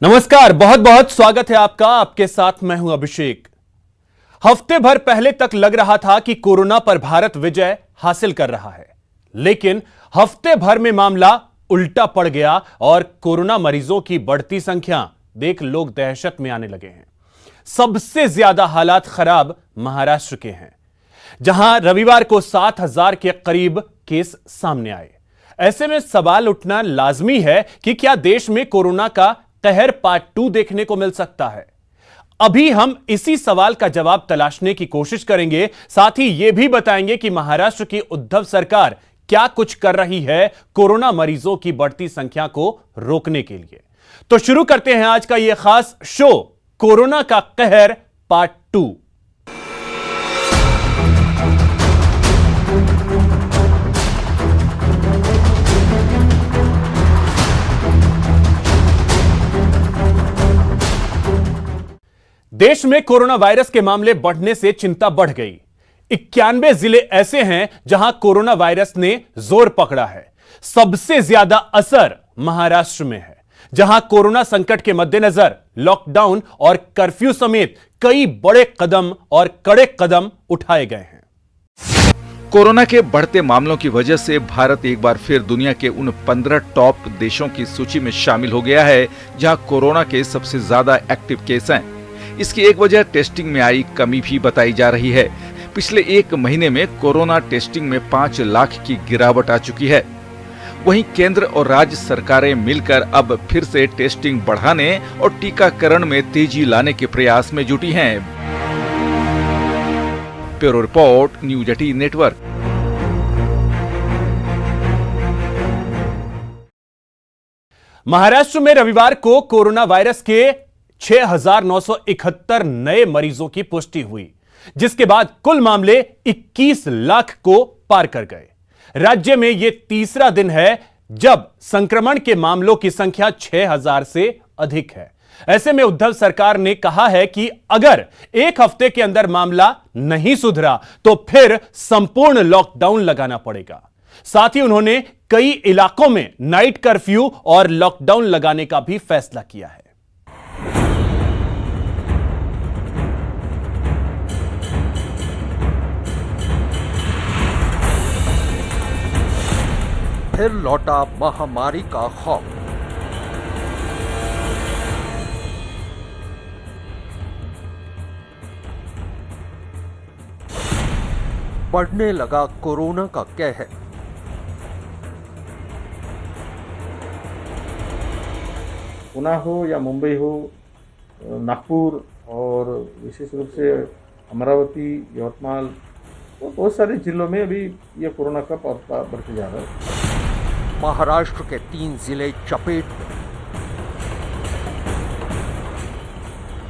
नमस्कार, बहुत बहुत स्वागत है आपका। आपके साथ मैं हूं अभिषेक। हफ्ते भर पहले तक लग रहा था कि कोरोना पर भारत विजय हासिल कर रहा है, लेकिन हफ्ते भर में मामला उल्टा पड़ गया और कोरोना मरीजों की बढ़ती संख्या देख लोग दहशत में आने लगे हैं। सबसे ज्यादा हालात खराब महाराष्ट्र के हैं, जहां रविवार को 7,000 के करीब केस सामने आए। ऐसे में सवाल उठना लाजमी है कि क्या देश में कोरोना का कहर पार्ट 2 देखने को मिल सकता है। अभी हम इसी सवाल का जवाब तलाशने की कोशिश करेंगे। साथ ही यह भी बताएंगे कि महाराष्ट्र की उद्धव सरकार क्या कुछ कर रही है कोरोना मरीजों की बढ़ती संख्या को रोकने के लिए। तो शुरू करते हैं आज का यह खास शो, कोरोना का कहर पार्ट 2। देश में कोरोना वायरस के मामले बढ़ने से चिंता बढ़ गई। 91 जिले ऐसे हैं जहां कोरोना वायरस ने जोर पकड़ा है। सबसे ज्यादा असर महाराष्ट्र में है, जहां कोरोना संकट के मद्देनजर लॉकडाउन और कर्फ्यू समेत कई बड़े कदम और कड़े कदम उठाए गए हैं। कोरोना के बढ़ते मामलों की वजह से भारत एक बार फिर दुनिया के उन 15 टॉप देशों की सूची में शामिल हो गया है जहां कोरोना के सबसे ज्यादा एक्टिव केस हैं। इसकी एक वजह टेस्टिंग में आई कमी भी बताई जा रही है। पिछले एक महीने में कोरोना टेस्टिंग में 5 लाख की गिरावट आ चुकी है। वहीं केंद्र और राज्य सरकारें मिलकर अब फिर से टेस्टिंग बढ़ाने और टीकाकरण में तेजी लाने के प्रयास में जुटी हैं। Bureau report, news 18 network. Maharashtra में रविवार को कोरोना वायरस के 6,971 नए मरीजों की पुष्टि हुई, जिसके बाद कुल मामले 21 लाख को पार कर गए। राज्य में यह तीसरा दिन है जब संक्रमण के मामलों की संख्या 6,000 से अधिक है। ऐसे में उद्धव सरकार ने कहा है कि अगर एक हफ्ते के अंदर मामला नहीं सुधरा तो फिर संपूर्ण लॉकडाउन लगाना पड़ेगा। साथ ही उन्होंने कई इलाकों में नाइट कर्फ्यू और लॉकडाउन लगाने का भी फैसला किया है। फिर लौटा महामारी का खौफ। बढ़ने लगा कोरोना का कहर। पुणे हो या मुंबई हो, नागपुर और विशेष रूप से अमरावती, यवतमाल, तो बहुत सारे जिलों में अभी ये कोरोना का प्रभाव बढ़ते जा रहा है। महाराष्ट्र के 3 जिले चपेट में।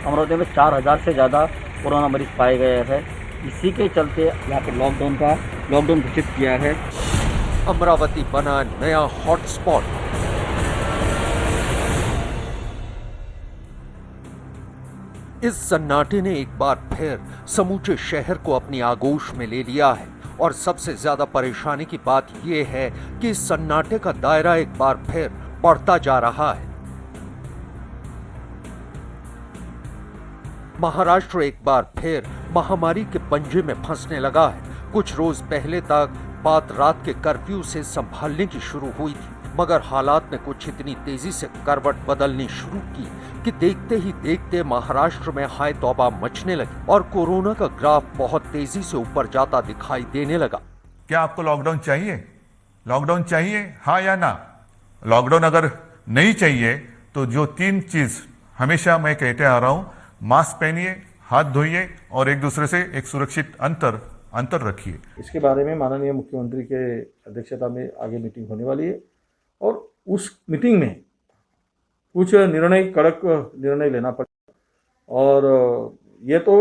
अमरावती में 4,000 से ज़्यादा कोरोना मरीज पाए गए हैं। इसी के चलते यहाँ पर लॉकडाउन घोषित किया है। अमरावती बना नया हॉटस्पॉट। इस सन्नाटे ने एक बार फिर समूचे शहर को अपनी आगोश में ले लिया है और सबसे ज्यादा परेशानी की बात यह है कि इस सन्नाटे का दायरा एक बार फिर बढ़ता जा रहा है। महाराष्ट्र एक बार फिर महामारी के पंजे में फंसने लगा है। कुछ रोज पहले तक बात रात के कर्फ्यू से संभालने की शुरू हुई थी, मगर हालात ने कुछ इतनी तेजी से करवट बदलनी शुरू की कि देखते ही देखते महाराष्ट्र में हाय तौबा मचने लगी और कोरोना का ग्राफ बहुत तेजी से ऊपर जाता दिखाई देने लगा। क्या आपको लॉकडाउन चाहिए? लॉकडाउन चाहिए, हाँ या ना? लॉकडाउन अगर नहीं चाहिए तो जो 3 चीज हमेशा मैं कहते आ रहा हूं, मास्क पहनिए, हाथ धोइए और एक दूसरे से एक सुरक्षित अंतर रखिए। इसके बारे में माननीय मुख्यमंत्री के अध्यक्षता में आगे मीटिंग होने वाली है और उस मीटिंग में कुछ कड़क निर्णय लेना पड़ेगा। और ये तो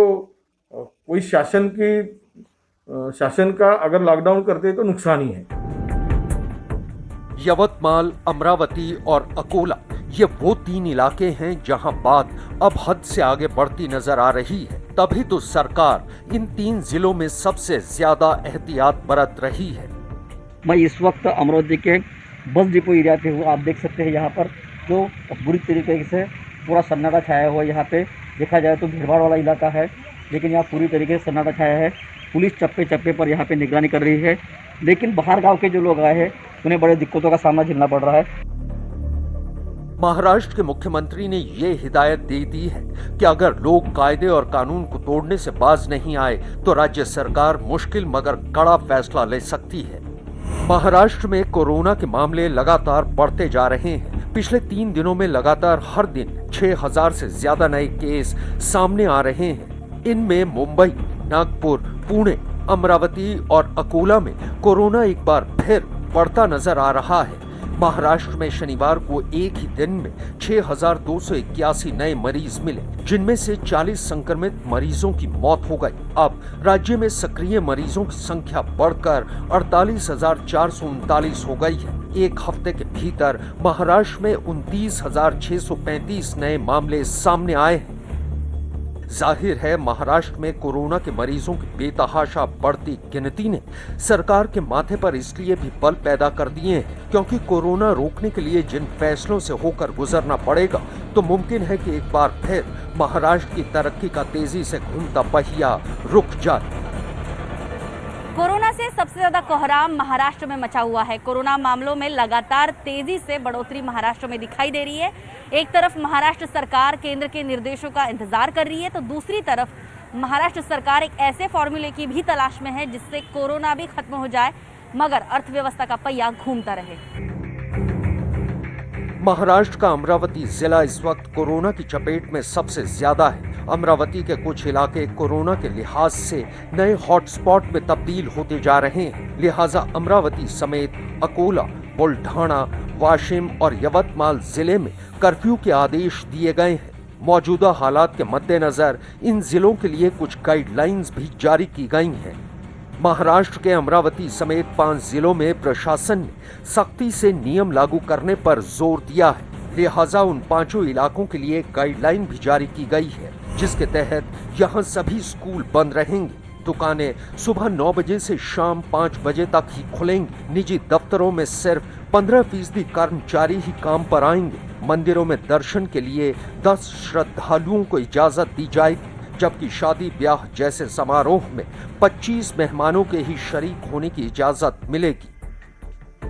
कोई शासन का अगर लॉकडाउन करते तो नुकसान ही है। यवतमाल, अमरावती और अकोला ये वो 3 इलाके हैं जहां बात अब हद से आगे बढ़ती नजर आ रही है। तभी तो सरकार इन 3 जिलों में सबसे ज्यादा एहतियात बरत रही है। मैं इस वक्त अमरावती के बस डिपो एरिया पे हूँ। आप देख सकते हैं यहाँ पर जो बुरी तरीके से पूरा सन्नाटा छाया हुआ है। यहाँ पे देखा जाए तो भीड़भाड़ वाला इलाका है, लेकिन यहाँ पूरी तरीके से सन्नाटा छाया है। पुलिस चप्पे चप्पे पर यहाँ पे निगरानी कर रही है, लेकिन बाहर गांव के जो लोग आए हैं उन्हें बड़े दिक्कतों का सामना झेलना पड़ रहा है। महाराष्ट्र के मुख्यमंत्री ने ये हिदायत दे दी है कि अगर लोग कायदे और कानून को तोड़ने से बाज नहीं आए तो राज्य सरकार मुश्किल मगर कड़ा फैसला ले सकती है। महाराष्ट्र में कोरोना के मामले लगातार बढ़ते जा रहे हैं। पिछले 3 दिनों में लगातार हर दिन 6000 से ज्यादा नए केस सामने आ रहे हैं। इनमें मुंबई, नागपुर, पुणे, अमरावती और अकोला में कोरोना एक बार फिर बढ़ता नजर आ रहा है। महाराष्ट्र में शनिवार को एक ही दिन में 6281 नए मरीज मिले, जिनमें से 40 संक्रमित मरीजों की मौत हो गई। अब राज्य में सक्रिय मरीजों की संख्या बढ़कर 48,439 हो गई है। एक हफ्ते के भीतर महाराष्ट्र में 29,635 नए मामले सामने आए हैं। जाहिर है महाराष्ट्र में कोरोना के मरीजों की बेतहाशा बढ़ती गिनती ने सरकार के माथे पर इसलिए भी बल पैदा कर दिए हैं क्योंकि कोरोना रोकने के लिए जिन फैसलों से होकर गुजरना पड़ेगा तो मुमकिन है कि एक बार फिर महाराष्ट्र की तरक्की का तेजी से घूमता पहिया रुक जाए। कोरोना से सबसे ज्यादा कोहराम महाराष्ट्र में मचा हुआ है। कोरोना मामलों में लगातार तेजी से बढ़ोतरी महाराष्ट्र में दिखाई दे रही है। एक तरफ महाराष्ट्र सरकार केंद्र के निर्देशों का इंतजार कर रही है, तो दूसरी तरफ महाराष्ट्र सरकार एक ऐसे फॉर्मूले की भी तलाश में है जिससे कोरोना भी खत्म हो जाए मगर अर्थव्यवस्था का पहिया घूमता रहे। महाराष्ट्र का अमरावती जिला इस वक्त कोरोना की चपेट में सबसे ज्यादा है। अमरावती के कुछ इलाके कोरोना के लिहाज से नए हॉटस्पॉट में तब्दील होते जा रहे हैं। लिहाजा अमरावती समेत अकोला, बुलढाणा, वाशिम और यवतमाल जिले में कर्फ्यू के आदेश दिए गए हैं। मौजूदा हालात के मद्देनजर इन जिलों के लिए कुछ गाइडलाइंस भी जारी की गई हैं। महाराष्ट्र के अमरावती समेत 5 जिलों में प्रशासन ने सख्ती से नियम लागू करने पर जोर दिया है। लिहाजा उन 5 इलाकों के लिए गाइडलाइन भी जारी की गई है, जिसके तहत यहाँ सभी स्कूल बंद रहेंगे। दुकानें सुबह 9 बजे से शाम 5 बजे तक ही खुलेंगी। निजी दफ्तरों में सिर्फ 15% कर्मचारी ही काम पर आएंगे। मंदिरों में दर्शन के लिए 10 श्रद्धालुओं को इजाजत दी जाएगी, जबकि शादी ब्याह जैसे समारोह में 25 मेहमानों के ही शरीक होने की इजाजत मिलेगी।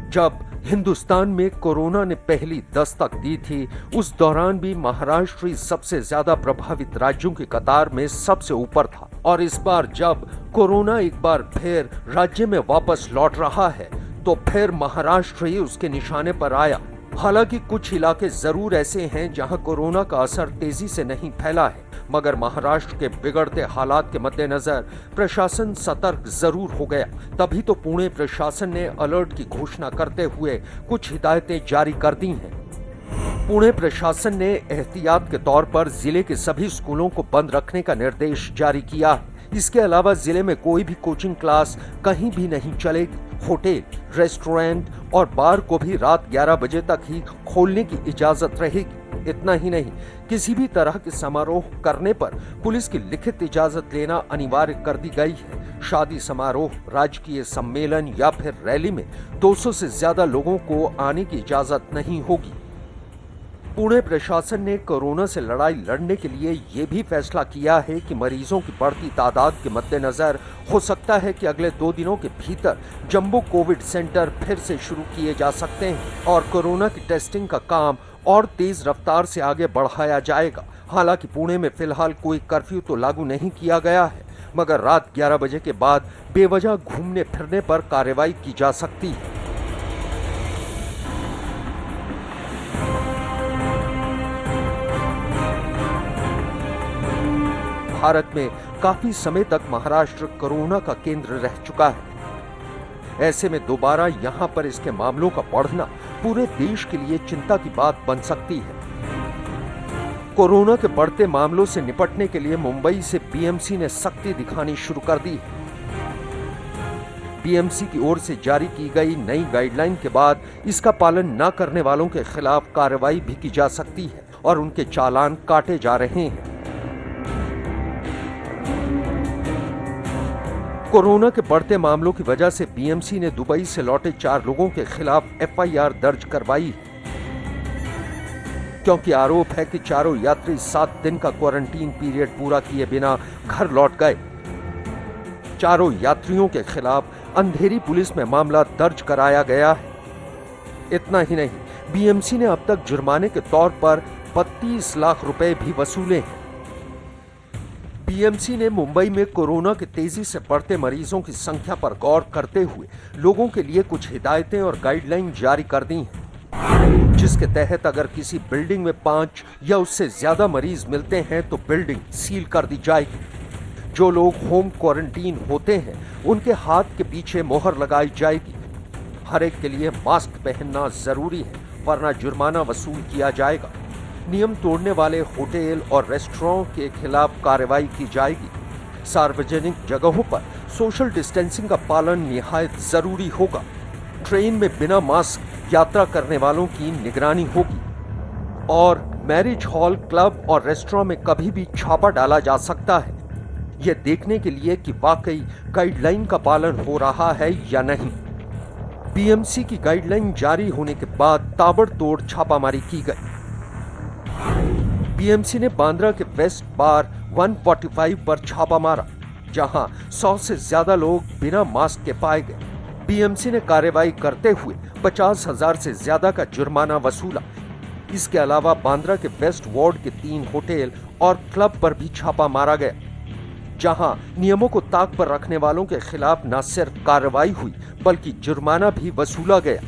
जब हिंदुस्तान में कोरोना ने पहली दस्तक दी थी, उस दौरान भी महाराष्ट्र ही सबसे ज्यादा प्रभावित राज्यों की कतार में सबसे ऊपर था। और इस बार जब कोरोना एक बार फिर राज्य में वापस लौट रहा है, तो फिर महाराष्ट्र ही उसके निशाने पर आया। हालांकि कुछ इलाके जरूर ऐसे हैं जहां कोरोना का असर तेजी से नहीं फैला है, मगर महाराष्ट्र के बिगड़ते हालात के मद्देनजर प्रशासन सतर्क जरूर हो गया। तभी तो पुणे प्रशासन ने अलर्ट की घोषणा करते हुए कुछ हिदायतें जारी कर दी हैं। पुणे प्रशासन ने एहतियात के तौर पर जिले के सभी स्कूलों को बंद रखने का निर्देश जारी किया है। इसके अलावा जिले में कोई भी कोचिंग क्लास कहीं भी नहीं चलेगी। होटल, रेस्टोरेंट और बार को भी रात 11 बजे तक ही खोलने की इजाजत रहेगी। इतना ही नहीं, किसी भी तरह के समारोह करने पर पुलिस की लिखित इजाजत लेना अनिवार्य कर दी गई है। शादी समारोह, राजकीय सम्मेलन या फिर रैली में 200 से ज्यादा लोगों को आने की इजाजत नहीं होगी। पुणे प्रशासन ने कोरोना से लड़ाई लड़ने के लिए ये भी फैसला किया है कि मरीजों की बढ़ती तादाद के मद्देनजर हो सकता है कि अगले 2 दिनों के भीतर जंबो कोविड सेंटर फिर से शुरू किए जा सकते हैं और कोरोना की टेस्टिंग का काम और तेज रफ्तार से आगे बढ़ाया जाएगा। हालांकि पुणे में फिलहाल कोई कर्फ्यू तो लागू नहीं किया गया है, मगर रात 11 बजे के बाद बेवजह घूमने फिरने पर कार्रवाई की जा सकती है। भारत में काफी समय तक महाराष्ट्र कोरोना का केंद्र रह चुका है। ऐसे में दोबारा यहां पर इसके मामलों का बढ़ना पूरे देश के लिए चिंता की बात बन सकती है। कोरोना के बढ़ते मामलों से निपटने के लिए मुंबई से बीएमसी ने सख्ती दिखानी शुरू कर दी है। बीएमसी की ओर से जारी की गई नई गाइडलाइन के बाद इसका पालन न करने वालों के खिलाफ कार्रवाई भी की जा सकती है और उनके चालान काटे जा रहे हैं। कोरोना के बढ़ते मामलों की वजह से बीएमसी ने दुबई से लौटे 4 लोगों के खिलाफ एफआईआर दर्ज करवाई है। क्योंकि आरोप है कि चारों यात्री 7 दिन का क्वारंटीन पीरियड पूरा किए बिना घर लौट गए। चारों यात्रियों के खिलाफ अंधेरी पुलिस में मामला दर्ज कराया गया है। इतना ही नहीं, बीएमसी ने अब तक जुर्माने के तौर पर 32 लाख रुपए भी वसूले हैं। बीएमसी ने मुंबई में कोरोना के तेजी से बढ़ते मरीजों की संख्या पर गौर करते हुए लोगों के लिए कुछ हिदायतें और गाइडलाइन जारी कर दी हैं, जिसके तहत अगर किसी बिल्डिंग में 5 या उससे ज्यादा मरीज मिलते हैं तो बिल्डिंग सील कर दी जाएगी। जो लोग होम क्वारंटीन होते हैं उनके हाथ के पीछे मोहर लगाई जाएगी। हर एक के लिए मास्क पहनना जरूरी है, वरना जुर्माना वसूल किया जाएगा। नियम तोड़ने वाले होटल और रेस्टोरेंट के खिलाफ कार्रवाई की जाएगी। सार्वजनिक जगहों पर सोशल डिस्टेंसिंग का पालन निहायत जरूरी होगा। ट्रेन में बिना मास्क यात्रा करने वालों की निगरानी होगी और मैरिज हॉल, क्लब और रेस्टोरेंट में कभी भी छापा डाला जा सकता है, यह देखने के लिए कि वाकई गाइडलाइन का पालन हो रहा है या नहीं। बीएमसी की गाइडलाइन जारी होने के बाद ताबड़तोड़ छापामारी की गई। बीएमसी ने बांद्रा के वेस्ट बार 145 पर छापा मारा, जहां 100 से ज्यादा लोग बिना मास्क के पाए गए। बीएमसी ने कार्रवाई करते हुए 50,000 से ज्यादा का जुर्माना वसूला। इसके अलावा बांद्रा के वेस्ट वार्ड के 3 होटल और क्लब पर भी छापा मारा गया, जहां नियमों को ताक पर रखने वालों के खिलाफ न सिर्फ कार्रवाई हुई बल्कि जुर्माना भी वसूला गया।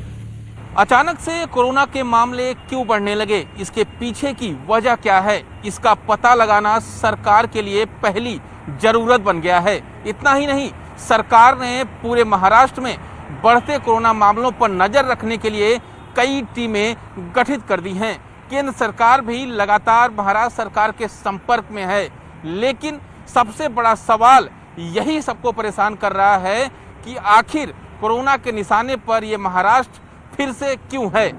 अचानक से कोरोना के मामले क्यों बढ़ने लगे, इसके पीछे की वजह क्या है, इसका पता लगाना सरकार के लिए पहली जरूरत बन गया है। इतना ही नहीं, सरकार ने पूरे महाराष्ट्र में बढ़ते कोरोना मामलों पर नजर रखने के लिए कई टीमें गठित कर दी हैं। केंद्र सरकार भी लगातार महाराष्ट्र सरकार के संपर्क में है, लेकिन सबसे बड़ा सवाल यही सबको परेशान कर रहा है कि आखिर कोरोना के निशाने पर यह महाराष्ट्र फिर से क्यों है।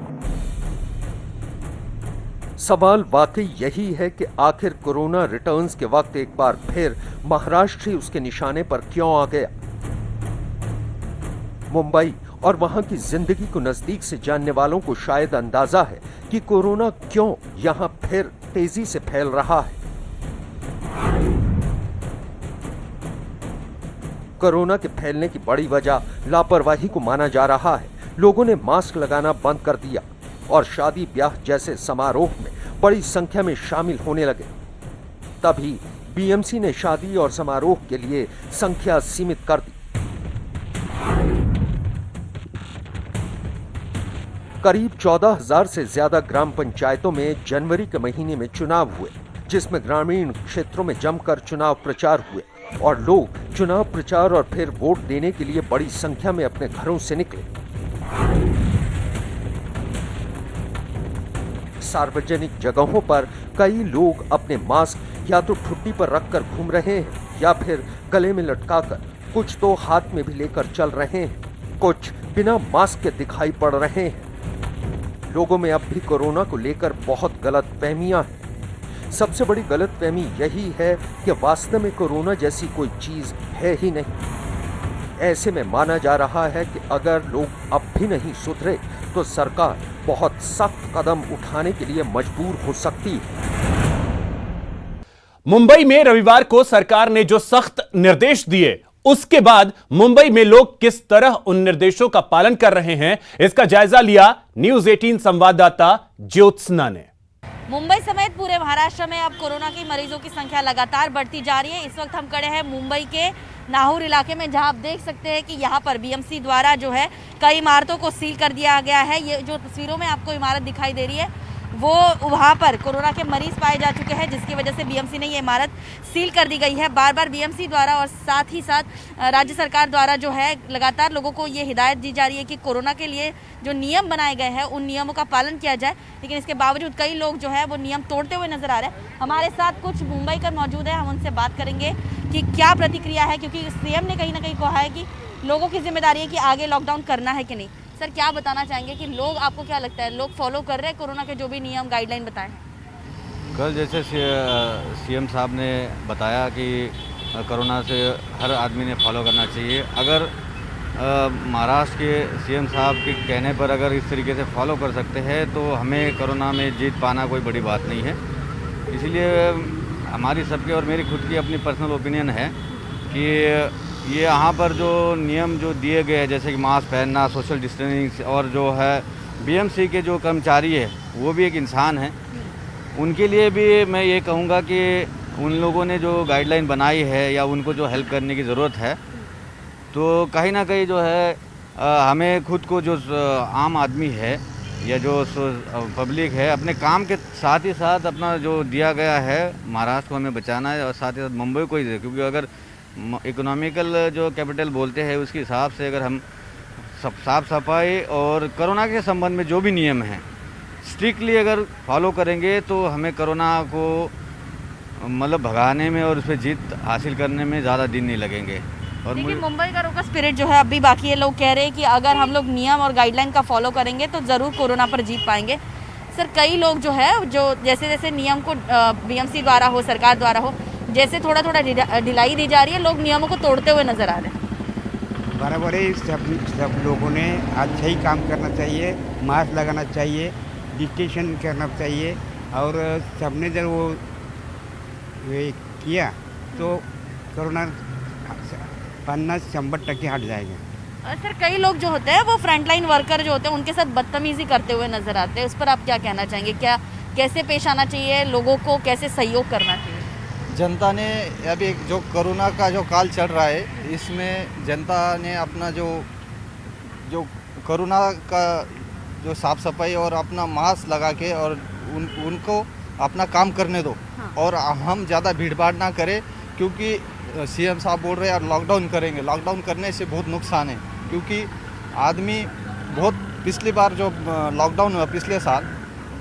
सवाल वाकई यही है कि आखिर कोरोना रिटर्न्स के वक्त एक बार फिर महाराष्ट्र ही उसके निशाने पर क्यों आ गया। मुंबई और वहां की जिंदगी को नजदीक से जानने वालों को शायद अंदाजा है कि कोरोना क्यों यहां फिर तेजी से फैल रहा है। कोरोना के फैलने की बड़ी वजह लापरवाही को माना जा रहा है। लोगों ने मास्क लगाना बंद कर दिया और शादी ब्याह जैसे समारोह में बड़ी संख्या में शामिल होने लगे। तभी बीएमसी ने शादी और समारोह के लिए संख्या सीमित कर दी। करीब 14,000 से ज्यादा ग्राम पंचायतों में जनवरी के महीने में चुनाव हुए, जिसमें ग्रामीण क्षेत्रों में जमकर चुनाव प्रचार हुए और लोग चुनाव प्रचार और फिर वोट देने के लिए बड़ी संख्या में अपने घरों से निकले। सार्वजनिक जगहों पर कई लोग अपने मास्क या तो ठुड्डी पर रखकर घूम रहे हैं या फिर गले में लटकाकर, कुछ तो हाथ में भी लेकर चल रहे हैं, कुछ बिना मास्क के दिखाई पड़ रहे हैं। लोगों में अब भी कोरोना को लेकर बहुत गलतफहमियां हैं। सबसे बड़ी गलतफहमी यही है कि वास्तव में कोरोना जैसी कोई चीज है ही नहीं। ऐसे में माना जा रहा है कि अगर लोग अब भी नहीं सुधरे तो सरकार बहुत सख्त कदम उठाने के लिए मजबूर हो सकती है। मुंबई में रविवार को सरकार ने जो सख्त निर्देश दिए, उसके बाद मुंबई में लोग किस तरह उन निर्देशों का पालन कर रहे हैं, इसका जायजा लिया न्यूज 18 संवाददाता ज्योत्सना ने। मुंबई समेत पूरे महाराष्ट्र में अब कोरोना के मरीजों की संख्या लगातार बढ़ती जा रही है। इस वक्त हम खड़े हैं मुंबई के नाहूर इलाके में, जहां आप देख सकते हैं कि यहां पर बीएमसी द्वारा जो है कई इमारतों को सील कर दिया गया है। ये जो तस्वीरों में आपको इमारत दिखाई दे रही है, वो वहां पर कोरोना के मरीज पाए जा चुके हैं, जिसकी वजह से बीएमसी ने ये इमारत सील कर दी गई है। बार बार बीएमसी द्वारा और साथ ही साथ राज्य सरकार द्वारा जो है लगातार लोगों को ये हिदायत दी जा रही है कि कोरोना के लिए जो नियम बनाए गए हैं उन नियमों का पालन किया जाए, लेकिन इसके बावजूद कई लोग जो है वो नियम तोड़ते हुए नजर आ रहे हैं। हमारे साथ कुछ मुंबईकर मौजूद है, हम उनसे बात करेंगे कि क्या प्रतिक्रिया है, क्योंकि सीएम ने कहीं ना कहीं कहा है कि लोगों की जिम्मेदारी है कि आगे लॉकडाउन करना है कि नहीं। सर, क्या बताना चाहेंगे कि लोग, आपको क्या लगता है, लोग फॉलो कर रहे हैं कोरोना के जो भी नियम गाइडलाइन बताए हैं? कल जैसे सीएम साहब ने बताया कि कोरोना से हर आदमी ने फॉलो करना चाहिए। अगर महाराष्ट्र के सीएम साहब के कहने पर अगर इस तरीके से फॉलो कर सकते हैं तो हमें कोरोना में जीत पाना कोई बड़ी बात नहीं है। इसीलिए हमारी सबकी और मेरी खुद की अपनी पर्सनल ओपिनियन है कि ये यहाँ पर जो नियम जो दिए गए हैं, जैसे कि मास्क पहनना, सोशल डिस्टेंसिंग, और जो है बीएमसी के जो कर्मचारी है वो भी एक इंसान है, उनके लिए भी मैं ये कहूँगा कि उन लोगों ने जो गाइडलाइन बनाई है या उनको जो हेल्प करने की ज़रूरत है, तो कहीं ना कहीं जो है हमें खुद को जो आम आदमी है या जो पब्लिक है अपने काम के साथ ही साथ अपना जो दिया गया है महाराष्ट्र को हमें बचाना है, और साथ ही साथ मुंबई को ही, क्योंकि अगर इकोनॉमिकल जो कैपिटल बोलते हैं उसके हिसाब से अगर हम साफ सफाई और कोरोना के संबंध में जो भी नियम हैं स्ट्रिक्टली अगर फॉलो करेंगे तो हमें कोरोना को मतलब भगाने में और उस पर जीत हासिल करने में ज़्यादा दिन नहीं लगेंगे। और देखिए मुंबई का रोका स्पिरिट जो है अभी बाकी है। लोग कह रहे हैं कि अगर हम लोग नियम और गाइडलाइन का फॉलो करेंगे तो ज़रूर कोरोना पर जीत पाएंगे। सर कई लोग जो है जो जैसे जैसे नियम को बीएमसी द्वारा हो, सरकार द्वारा हो, जैसे थोड़ा थोड़ा ढिलाई दी जा रही है, लोग नियमों को तोड़ते हुए नजर आ रहे हैं। बराबर है, सब लोगों ने अच्छा ही काम करना चाहिए, मास्क लगाना चाहिए, डिस्टेंस करना चाहिए, और सबने जब वो किया तो कोरोना 50-100% हट जाएगा। सर कई लोग जो होते हैं वो फ्रंटलाइन वर्कर जो होते हैं उनके साथ बदतमीजी करते हुए नजर आते हैं, उस पर आप क्या कहना चाहेंगे? क्या कैसे पेश आना चाहिए, लोगों को कैसे सहयोग करना चाहिए? जनता ने अभी जो कोरोना का जो काल चल रहा है इसमें जनता ने अपना जो कोरोना का जो साफ सफाई और अपना मास्क लगा के और उनको अपना काम करने दो। हाँ। और हम ज़्यादा भीड़ भाड़ ना करें, क्योंकि सीएम साहब बोल रहे हैं और लॉकडाउन करेंगे। लॉकडाउन करने से बहुत नुकसान है, क्योंकि आदमी बहुत पिछली बार जो लॉकडाउन हुआ पिछले साल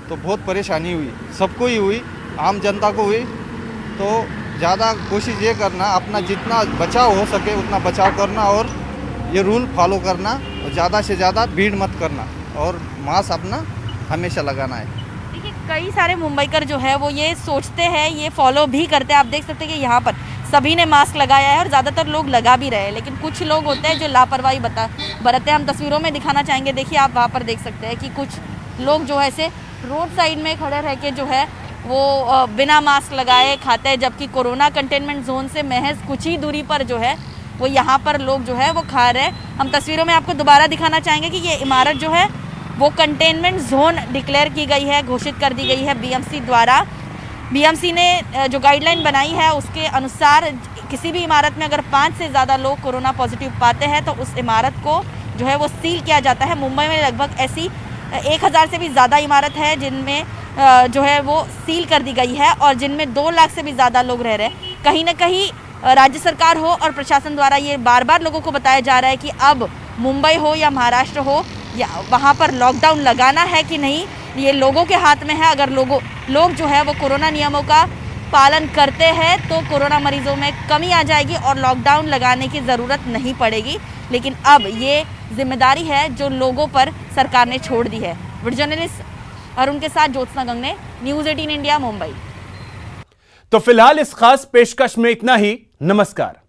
तो बहुत परेशानी हुई, सबको ही हुई, आम जनता को हुई। तो ज़्यादा कोशिश ये करना अपना जितना बचाव हो सके उतना बचाव करना और ये रूल फॉलो करना, और ज़्यादा से ज़्यादा भीड़ मत करना और मास्क अपना हमेशा लगाना है। देखिए कई सारे मुंबईकर जो है वो ये सोचते हैं, ये फॉलो भी करते हैं। आप देख सकते हैं कि यहाँ पर सभी ने मास्क लगाया है और ज़्यादातर लोग लगा भी रहे हैं, लेकिन कुछ लोग होते हैं जो लापरवाही बरतते हैं। हम तस्वीरों में दिखाना चाहेंगे। देखिए आप वहाँ पर देख सकते हैं कि कुछ लोग जो है ऐसे रोड साइड में खड़े रह के जो है वो बिना मास्क लगाए खाते हैं, जबकि कोरोना कंटेनमेंट जोन से महज कुछ ही दूरी पर जो है वो यहाँ पर लोग जो है वो खा रहे हैं। हम तस्वीरों में आपको दोबारा दिखाना चाहेंगे कि ये इमारत जो है वो कंटेनमेंट जोन डिक्लेयर की गई है, घोषित कर दी गई है बीएमसी द्वारा। बीएमसी ने जो गाइडलाइन बनाई है उसके अनुसार किसी भी इमारत में अगर 5 से ज़्यादा लोग कोरोना पॉजिटिव पाते हैं तो उस इमारत को जो है वो सील किया जाता है। मुंबई में लगभग ऐसी 1000 से भी ज़्यादा इमारत है जिनमें जो है वो सील कर दी गई है और जिनमें 2 लाख से भी ज़्यादा लोग रह रहे हैं। कहीं ना कहीं राज्य सरकार हो और प्रशासन द्वारा ये बार बार लोगों को बताया जा रहा है कि अब मुंबई हो या महाराष्ट्र हो या वहाँ पर लॉकडाउन लगाना है कि नहीं, ये लोगों के हाथ में है। अगर लोग जो है वो कोरोना नियमों का पालन करते हैं तो कोरोना मरीजों में कमी आ जाएगी और लॉकडाउन लगाने की ज़रूरत नहीं पड़ेगी। लेकिन अब ये जिम्मेदारी है जो लोगों पर सरकार ने छोड़ दी है। वीडियो जर्नलिस्ट अरुण के साथ ज्योत्सना गंगने, न्यूज़ 18 इंडिया, मुंबई। तो फिलहाल इस खास पेशकश में इतना ही। नमस्कार।